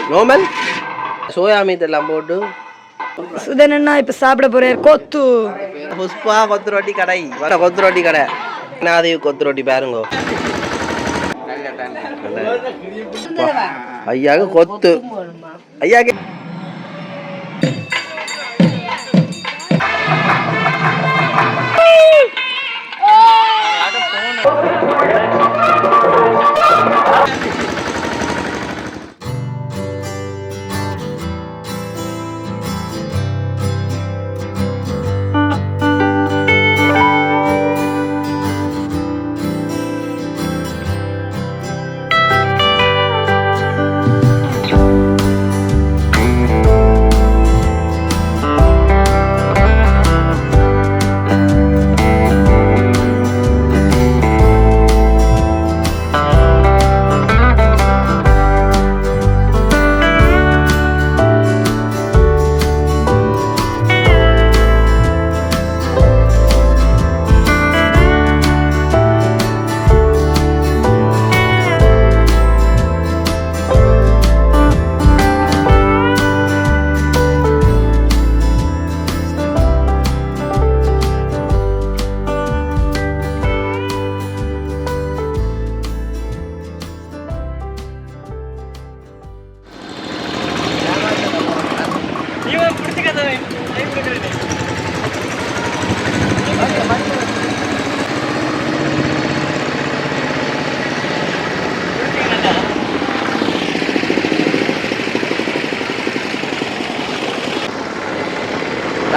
Normal soya meet எல்லாம் போட்டு சுதனண்ணா இப்ப சாப்பிட போறாரு கொத்து புஷ்பா கொத்து ரொட்டி கடை வர கொத்து ரொட்டி கடை நாதி கொத்து ரொட்டி பாருங்க ஐயாக்கு கொத்து ஐயாக்கு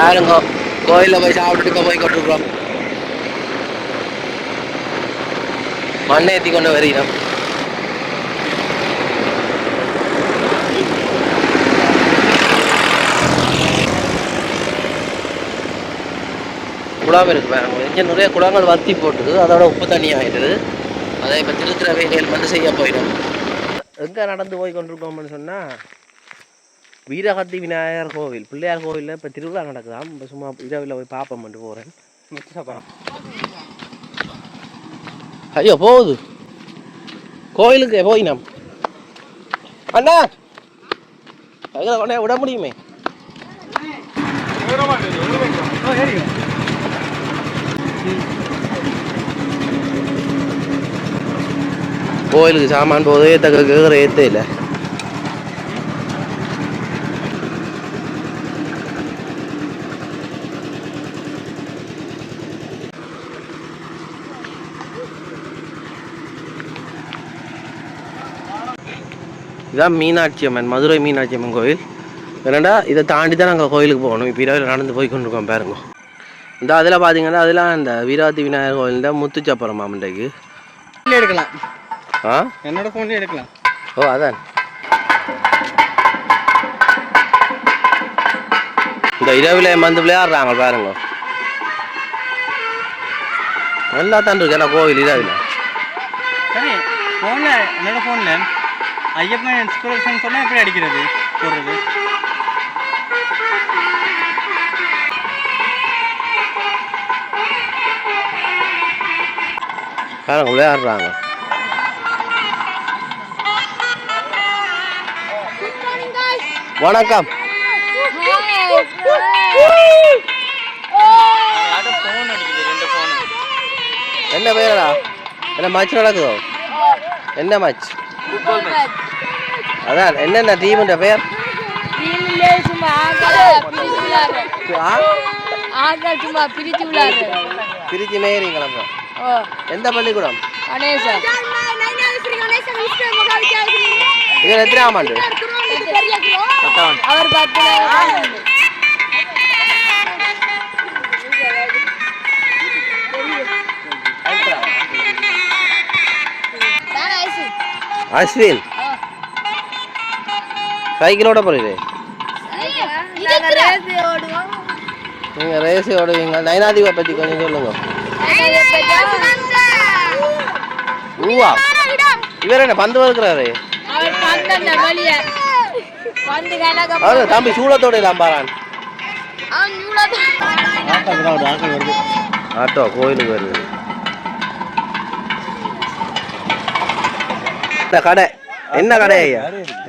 பாருங்க கோயிலில் போய் சாப்பிட்டுட்டு போய் கொண்டிருக்கிறோம் மண்ணை ஏற்றி கொண்டு வருகிறோம் குளம் இருக்கு பாருங்க இங்கே நிறைய குளங்கள் வத்தி போட்டுது அதோட உப்பு தண்ணி ஆகிடுது அதை இப்போ திருத்துற வேலைகள் வந்து செய்ய போயிடும் எங்கே நடந்து போய் கொண்டிருக்கோம்னு சொன்னால் வீரகத்தி விநாயகர் கோவில் பிள்ளையார் கோவிலில் இப்போ திருவிழா நடக்குதாம் இப்போ சும்மா இரவில் போய் பார்ப்போம் மட்டும் போகிறேன் ஐயோ போகுது கோயிலுக்கு போயினோம் அண்ணா அதில் உடனே விட முடியுமே கோயிலுக்கு சாமான் போதே கேட்குற ஏற்றே இல்லை இதான் மீனாட்சி அம்மன் மதுரை மீனாட்சி அம்மன் கோயில் என்னடா இதை தாண்டி தான் நாங்கள் கோயிலுக்கு போகணும் இப்போ இரவில் நடந்து போய் கொண்டிருக்கோம் பாருங்க இந்த அதில் பார்த்தீங்கன்னா அதெல்லாம் இந்த வீராதி விநாயகர் கோயில் தான் முத்துச்சப்பரம் அம்மன்றைக்கு எடுக்கலாம் ஆ என்னோட ஃபோன்லேயே எடுக்கலாம் ஓ அதான் இந்த இரவில் வந்து விளையாடுறாங்க பாருங்க நல்லா தான் இருக்கு ஏன்னா கோவில் இரவில் சரி ஃபோனில் என்னோட ஃபோனில் ஐயப்பன் எக்ஸ்பிரஷன் சொன்னால் எப்படி அடிக்கிறது போடுறது பாருங்க விளையாடுறாங்க வணக்கம் என்ன பேரடா என்ன மேட்ச் நடக்குதோ என்ன மேட்ச் அதான் என்னென்ன டீமுன்ற பேர் பிரிச்சு மேயறீங்களா எந்த பள்ளிக்கூடம் இது எத்தனாம் ஆண்டு அஸ்வின் சைக்கிளோட போறீங்க நீங்க ரேஸ் ஓடுவீங்க நயனாதிவை பத்தி கொஞ்சம் சொல்லுங்க ஊவா இவர் என்ன பந்து வளர்க்கிறாரு தம்பி சூளத்தோட இல்லாம பாரான் ஆட்டோ கோயிலுக்கு வருது இந்த கடை என்ன கடை ஐயா?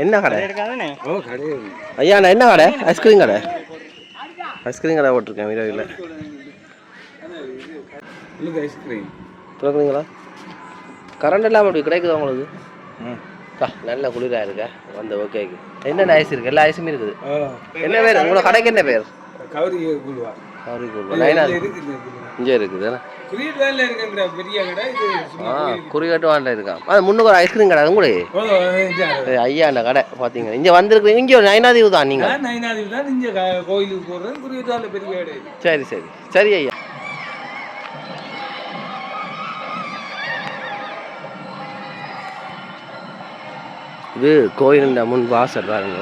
என்ன கடை இருக்காதுண்ணே. ஐயா? நான் என்ன கடை? ஐஸ்கிரீம் கடை. ஐஸ்கிரீம் கடை போட்டிருக்கேன் வீடியோவில். ஐஸ்கிரீம் பார்க்குறீங்களா? கரண்ட் எல்லாம் அப்படி கிடைக்குதா உங்களுக்கு? நல்ல குளிராக இருக்கா வந்து ஓகேக்கு. என்னென்ன ஐஸ் இருக்குது? எல்லா ஐஸுமே இருக்குது. என்ன பேர் உங்களோட கடைக்கு? என்ன பேர்? கவரி குல்வா. இங்கே இருக்குது. குறிகாட்டு வாண்டில் இருக்கான். அது முன்னுக்கு ஒரு ஐஸ்கிரீம் கடை. அதுவும் கூட ஐயா அந்த கடை பார்த்தீங்க. இங்கே வந்துருக்குறீங்க. இங்கே ஒரு நயனாதீவு தான் நீங்கள்? சரி சரி சரி ஐயா. இது கோயில் முன் வாசல் பாருங்க.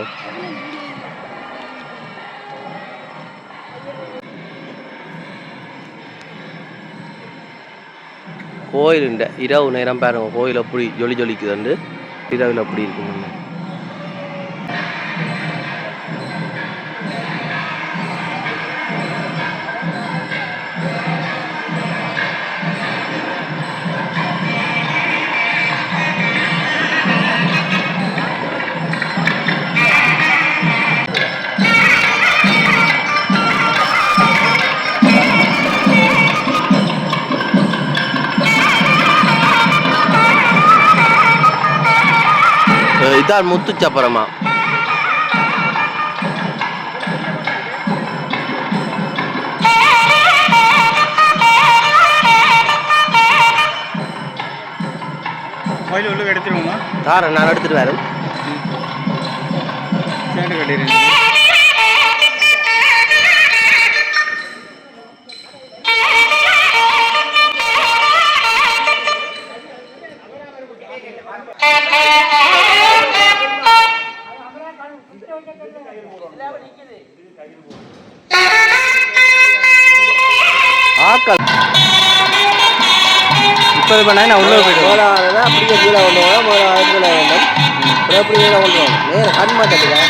கோயில் இரவு நேரம் பாருங்க. கோயில் அப்படி ஜொலி ஜொலிக்குது. இரவில் அப்படி இருக்குங்க. இதான் முத்துச்சப்பரமா. கோயில் உள்ள எடுத்துருவோமா? தாரேன், நான் எடுத்துட்டு வரேன். சேண்டு கட்டிடுறேன். ஆக்கள் இப்போ நான் உள்ள போயிடுவேன். அப்படியே கீழே கொண்டு போனால் இடத்துல வேண்டும். அப்படி கீழே கொண்டு போகணும். நேரம் கண் மாட்டேங்குதா?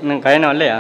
இன்னும் கல்யாணம் வரலையா?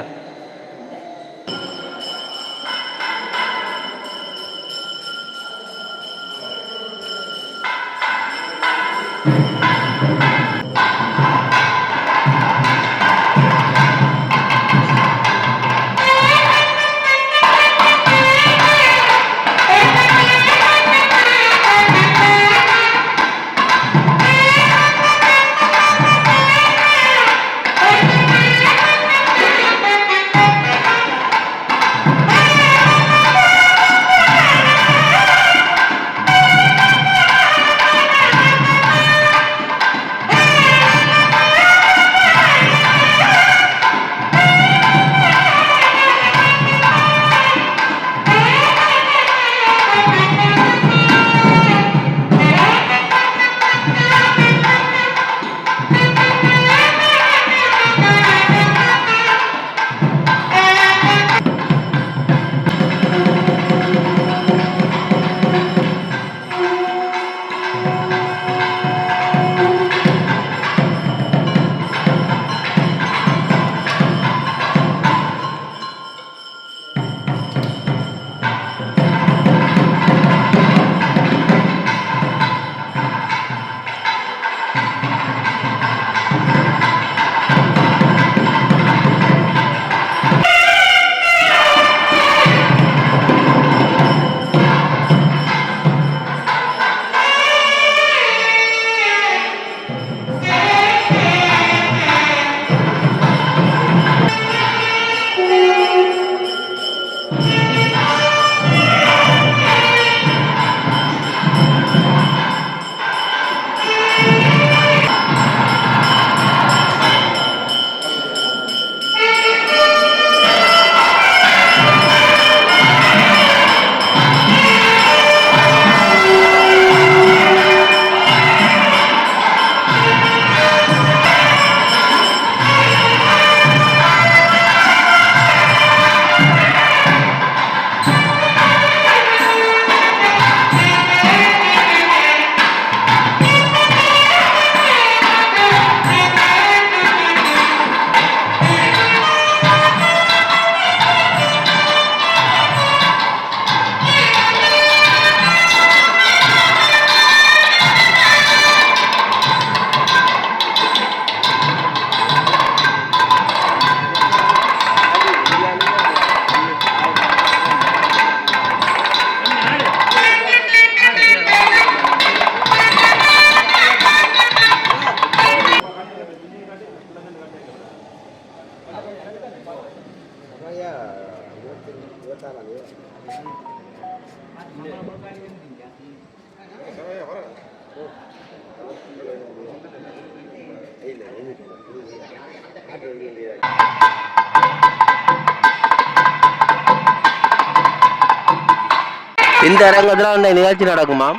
இந்த அரங்கத்தில் அந்த நிகழ்ச்சி நடக்குமா?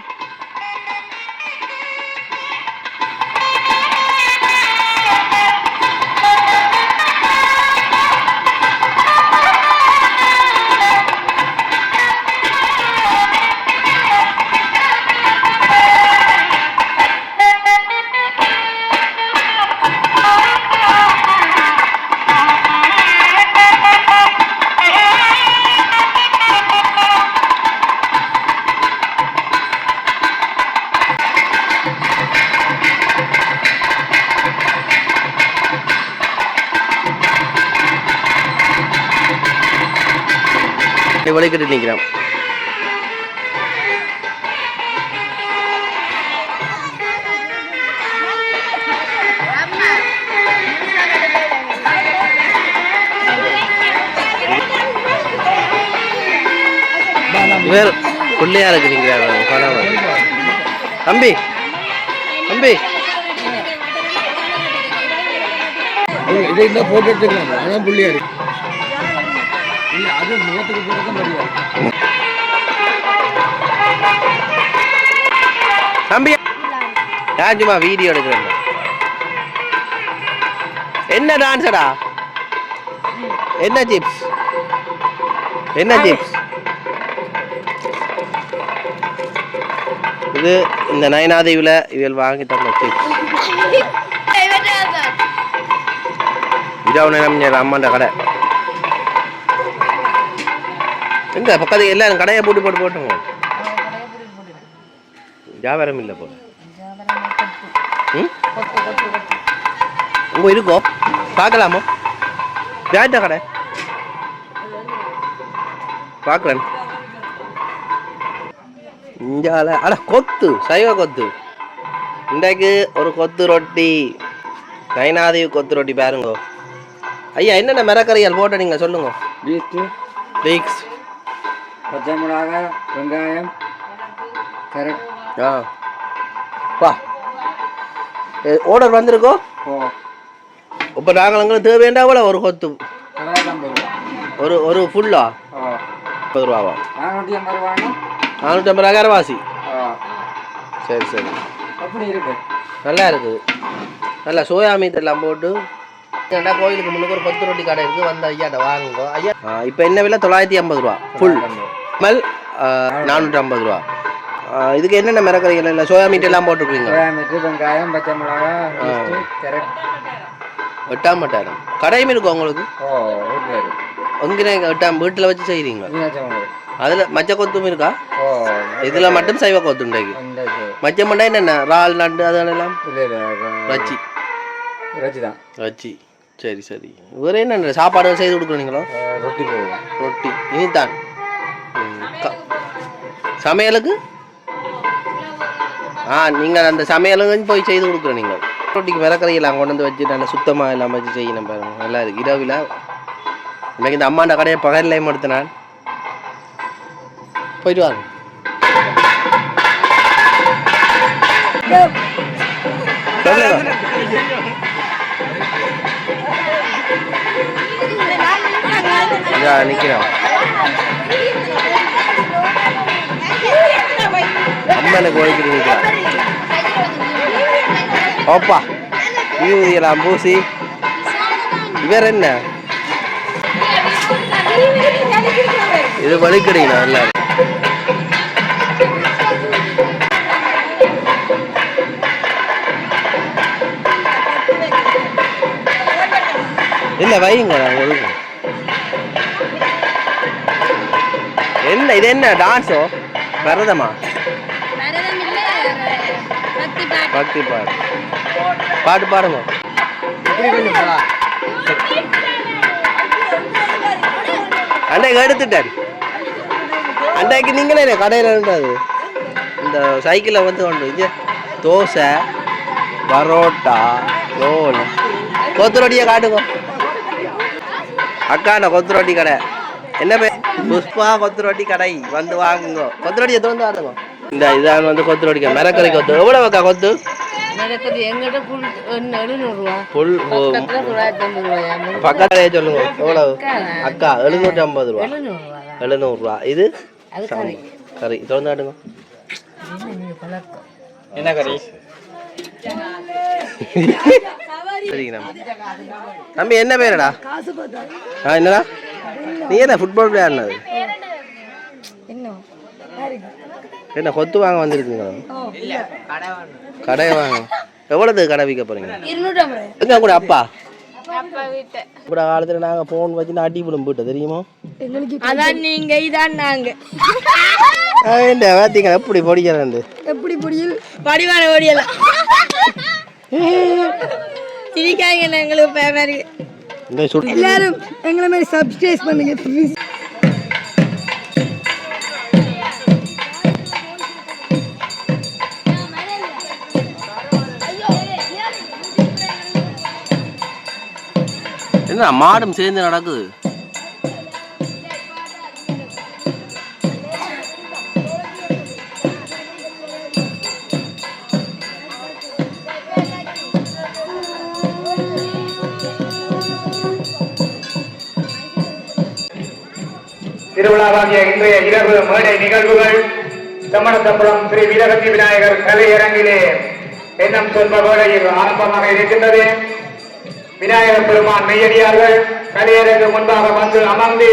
வழிகிட்டு நிற்கிறோம். இவர் பிள்ளையா இருக்கிறீங்க தம்பி தம்பி இதை இந்த போட்டோ எடுத்துக்கலாம். அதான் புள்ளியா இருக்கு. இல்லை அது முகத்துக்கு போட்டு தான் முடியாது. தம்பி ராஜுமா வீடியோ எடுக்கிறேன். என்ன டான்ஸடா? என்ன சிப்ஸ்? என்ன சிப்ஸ்? இது இந்த நயனாதேவியில் இவள் வாங்கி தந்த சிப்ஸ். இதான் நம்ம அம்மாண்ட கடை. எங்க பக்கத்து எல்லாரும் கடையை போட்டு போட்டுங்க. வியாபாரம் இல்லை போல. உங்க இருக்கோ பார்க்கலாமோ? யார்கிட்ட கடை பார்க்குறேன். இஞ்சால அட கொத்து சைவ கொத்து. இன்றைக்கு ஒரு கொத்து ரொட்டி, நயனாதேவி கொத்து ரொட்டி பாருங்க. ஐயா என்னென்ன மிரக்கறிகள் போட்ட நீங்கள் சொல்லுங்க. பீக்ஸ், பச்சை மிளகாய், வெங்காயம், கேரட். பா ஆர்டர் வந்திருக்கோ? இப்போ நாங்கள் தேவையாண்டா கூட ஒரு கொத்து ஒரு ஒரு ஃபுல்லா 50 ரூபாவா? 450 ரூபா கரவாசி. சரி சரி நல்லா இருக்குது. நல்லா சோயா மீட் எல்லாம் போட்டு ஏன்னா கோயிலுக்கு முன்னுக்கு ஒரு கொத்து ரொட்டி கடை இருக்குது. வந்து ஐயாட்ட வாங்குங்க ஐயா. இப்போ என்ன விலை? 950 ரூபா ஃபுல் மல் 450 ரூபா. இதுக்கு என்னென்ன மிரக்கறிகள் இல்லை? சோயா மீட் எல்லாம் போட்டுருக்கீங்க? வெங்காயம், பச்சை மிளகாய், கேரட். 8,000 கடையும் இருக்கும் உங்களுக்கு? உங்க வீட்டில் வச்சு செய்கிறீங்களா? அதில் மச்ச கொத்தும் இருக்கா? இதில் மட்டும் சைவ கொத்து உண்டாக்கி மச்சம் பண்ணா என்னென்ன இறால் நண்டு அதெல்லாம் ரச்சி ரச்சி தான். ரச்சி சரி சரி. வேறு என்னென்ன சாப்பாடு செய்து கொடுக்குறீங்களோ? ரொட்டி ரொட்டி இனித்தான். சமையலுக்கு நீங்கள் அந்த சமையலுக்கு போய் செய்து கொடுக்குறோம். நீங்கள் ரொட்டிக்கு மிரக்கறியெல்லாம் கொண்டு வந்து வச்சு நான் சுத்தமாக எல்லாம் வச்சு செய்யணும் பாருங்க. நல்லா இருக்குது. இரவில் இன்னைக்கு இந்த அம்மாண்ட கடையை பகல்லையும் எடுத்து நான் போயிட்டு வாங்க. நிற்கிறோம். அம்மனுக்கு ஓடிக்கிட்டு நிற்கிறான். ஓப்பா வியூதியெல்லாம் பூசி. இவர் என்ன இது வலிக்கிறீங்களா? எல்லாரும் இல்லை வைங்க ஒழுங்கு. என்ன இது? என்ன டான்ஸோ பரதமா? பக்தி பாடு பாட்டு பாடுங்க. அன்றைக்கு எடுத்துட்டேன். அன்றைக்கு நீங்களே கடையில் இருந்தது இந்த சைக்கிளில் வந்து கொண்டு இங்கே தோசை, பரோட்டா, ரோல், கொத்து ரொட்டியை காட்டுங்க. அக்காண்ட கொத்து ரொட்டி கடை என்ன பேர்? புஷ்பா கொத்து ரொட்டி கடை. வந்து வாங்குங்க. கொத்து ரொட்டி எத்தனை வந்து வாங்குங்க. இந்த இதான் வந்து கொத்து ரொட்டி கடை. மிரக்கறி கொத்து எவ்வளோ அக்கா கொத்து? எங்கிட்ட ஃபுல் 700 ரூபா. ஃபுல் பக்கத்துலேயே சொல்லுங்க எவ்வளவு அக்கா? 750 ரூபா. 700 ரூபா. இது கறி திறந்து காட்டுங்க. என்ன கறி? சரிங்கண்ணா. தம்பி என்ன பேருடா? என்னடா நீ என்ன ஃபுட்பால் விளையாடுனது? என்ன கொத்து வாங்க வந்துருக்குங்களா? கடை வாங்க. எவ்வளவு கடை விற்க போறீங்க? எங்க கூட அப்பா கூட காலத்துல நாங்க போன் வச்சு அடி விடும் போட்டு தெரியுமா? அதான் நீங்க இதான் நாங்க பாத்தீங்க எப்படி பொடிக்கிறாண்டு. எப்படி பொடியல் படிவான ஓடியலாம் சிரிக்காங்க. எங்களுக்கு பயமா இருக்கு. எல்லாரும் எங்களை மாதிரி சப்ஸ்கிரைப் பண்ணுங்க. என்ன மாடும் சேர்ந்து நடக்குது. திருவிழாவாகிய இன்றைய இரவு மேடை நிகழ்வுகள் சமணத்தம்பலம் ஸ்ரீ வீரகத்தி விநாயகர் கலையரங்கிலே எண்ணம் சொல்ப வேளையில் ஆரம்பமாக இருக்கின்றது. விநாயகர் பெருமான் மெய்யடியார்கள் கலையரங்கு முன்பாக வந்து அமர்ந்து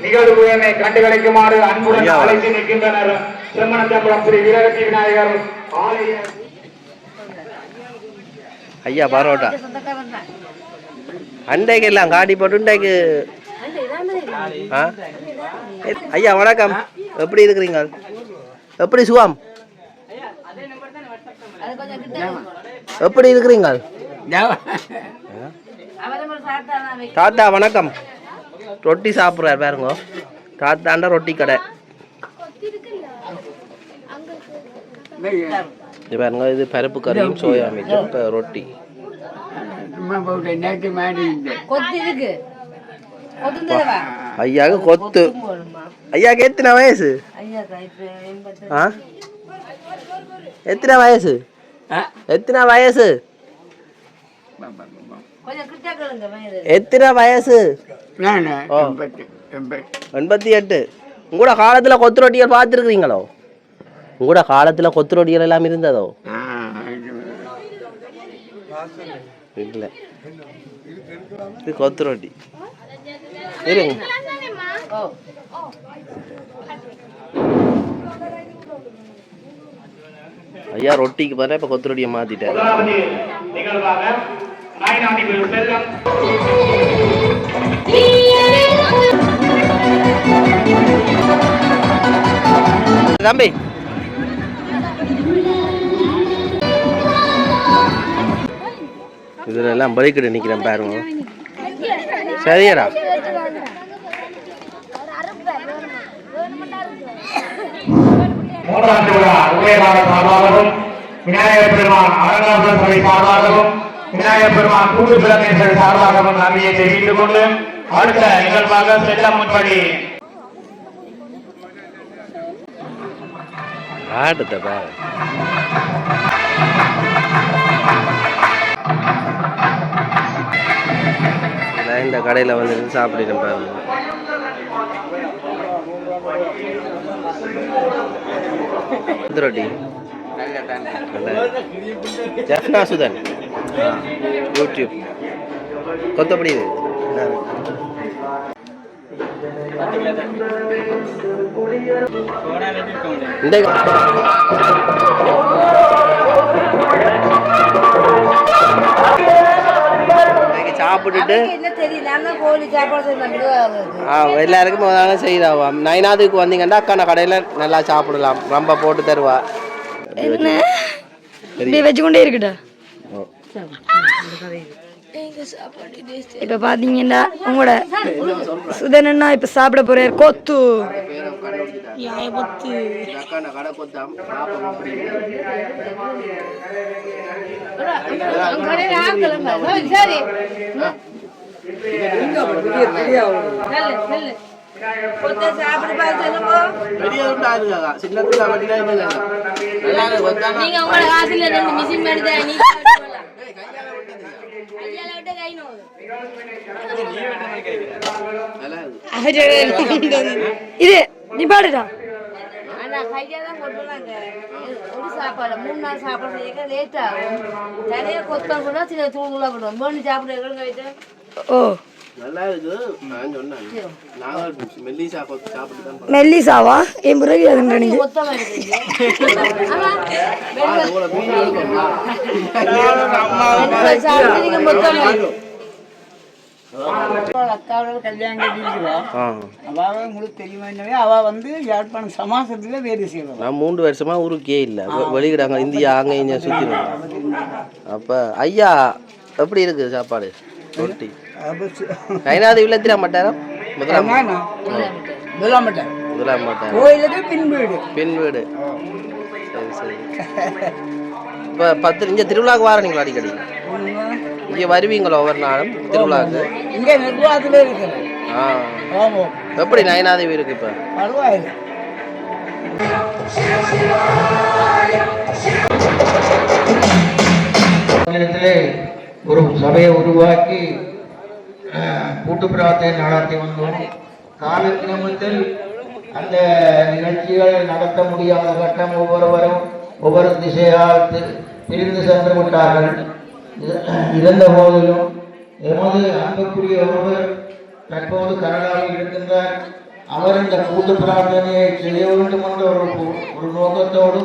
நிகழ்வு என்னை கண்டுகளிக்குமாறு அன்புடன் அழைத்து நிற்கின்றனர். சமணத்தம்பலம் ஸ்ரீ வீரகத்தி விநாயகர் ஆலய ஐயா பரோட்டா அண்டைக்கு எல்லாம் காட்டி போட்டு இன்றைக்கு. ஐயா வணக்கம். எப்படி இருக்கிறீங்க? எப்படி சுகம்? எப்படி இருக்கிறீங்க? தாத்தா வணக்கம். ரொட்டி சாப்பிட்றாரு பாருங்க. தாத்தாண்ட ரொட்டி கடை பாருங்க. இது பருப்பு கறியும் சோயா மீட்டும் ரொட்டி. ஐயாவுக்கு கொத்து. ஐயாவுக்கு எத்தனை வயசு? எத்தனை வயசு? எத்தனை வயசு? எத்தனை வயசு? 88. உங்களோட காலத்துல கொத்து ரொட்டிகள் பார்த்துருக்குறீங்களோ? உங்களோட காலத்துல கொத்து ரொட்டிகள் எல்லாம் இருந்ததோ? இல்ல இது கொத்து ரொட்டி இருங்க. ஐயா ரொட்டிக்கு பதிலாக இப்ப கொத்து ரொட்டியை மாத்திட்டாரு. தம்பி இதுல எல்லாம் பலிக்கிட்டு நிக்கிறேன் பாருங்க. சரியாடா. மூன்றாம் விழா உதயகால சார்பாகவும் விநாயகர் பெருமான் அறங்காவலர் சபை சார்பாகவும் விநாயகர் பெருமான் கூட்டு பிறந்தேசர் சார்பாகவும் நன்றியை தெரிவித்துக் கொண்டு அடுத்த நிகழ்வாக செல்ல முன்படி ஆட்டத்தை பாரு. இந்த கடையில் வந்து சாப்பிடுறேன் பாருங்க. ரொட்டி ஜெஃப்னா சுதன் யூடியூப் கொத்தப்படி இது இந்த சாப்பிட்டுட்டு எல்லாருக்கும் முதல்ல செய்தாவா. நைனாதுக்கு வந்தீங்கன்னா அக்கா நான் கடையில் நல்லா சாப்பிடலாம். ரொம்ப போட்டு தருவா. வச்சுக்கொண்டே இருக்குடா. இப்ப பாத்தீங்கன்னா உங்களோட சுதனன்னா இப்ப சாப்பிட போறாரு கொத்து. கொத்த சாப்பிட்டு பார்த்துப்போ பெரிய துண்டா இருக்காக்கா சின்ன துண்டா வட்டினா நல்லா நீங்க உங்களோட காசுல ரெண்டு மிஷின் எடுத்தா நீங்க கையால விட்டு கை நோவு இது நீ பாடுடா ஆனா கையா தான் கொட்டுறாங்க ஒரு சாப்பாடு 3 நாள் சாப்பாடு செய்ய லேட் ஆகும் நிறைய கொத்தம் கூட சின்ன தூளுலாம் போடுவோம் மூணு சாப்பிட எவ்வளோ வைத்து ஓ நல்லா இருக்கு நான் சொன்னேன் நாங்கள் மெல்லிசா சாப்பிட்டு தான் மெல்லிசாவா என் பிறகு அது மொத்தமா அக்காவோட கல்யாணம் கட்டிருக்கிறா அவ உங்களுக்கு தெரியுமா என்னவே அவ வந்து யாழ்ப்பாணம் சமாசத்துல வேலை செய்யலாம் நான் 3 வருஷமா ஊருக்கே இல்லை வெளியிடாங்க இந்தியா அங்கே இங்கே சுற்றி அப்போ ஐயா எப்படி இருக்குது சாப்பாடு ரொட்டி ஐநாவது இல்லத்திரா மாட்டாரா முதலாம் மாட்டார் கோயிலுக்கு பின் வீடு சரி சரி இப்போ 10 இங்கே திருவிழாவுக்கு வாரீங்களா அடிக்கடி இங்கே வருவீங்களோ ஒவ்வொரு நாளும் திருவிழாவுக்கு இங்கே நிர்வாகத்தில் இருக்கிறேன் ஆமாம் எப்படி நயனாதேவி இருக்கு இப்போ பரவாயில்லை ஒரு சபையை உருவாக்கி கூட்டு பிரார்த்தனை நடத்தி வந்தோம். காலக்கிரமத்தில் அந்த நிகழ்ச்சிகள் நடத்த முடியாத கட்டம் ஒவ்வொருவரும் ஒவ்வொரு திசையால் பிரிந்து சென்று விட்டார்கள். இருந்த போதிலும் எமது அன்புக்குரிய ஒருவர் தற்போது கனடாவில் இருக்கின்றார். அவர் இந்த கூட்டு பிரார்த்தனையை செய்ய வேண்டும் என்ற ஒரு நோக்கத்தோடு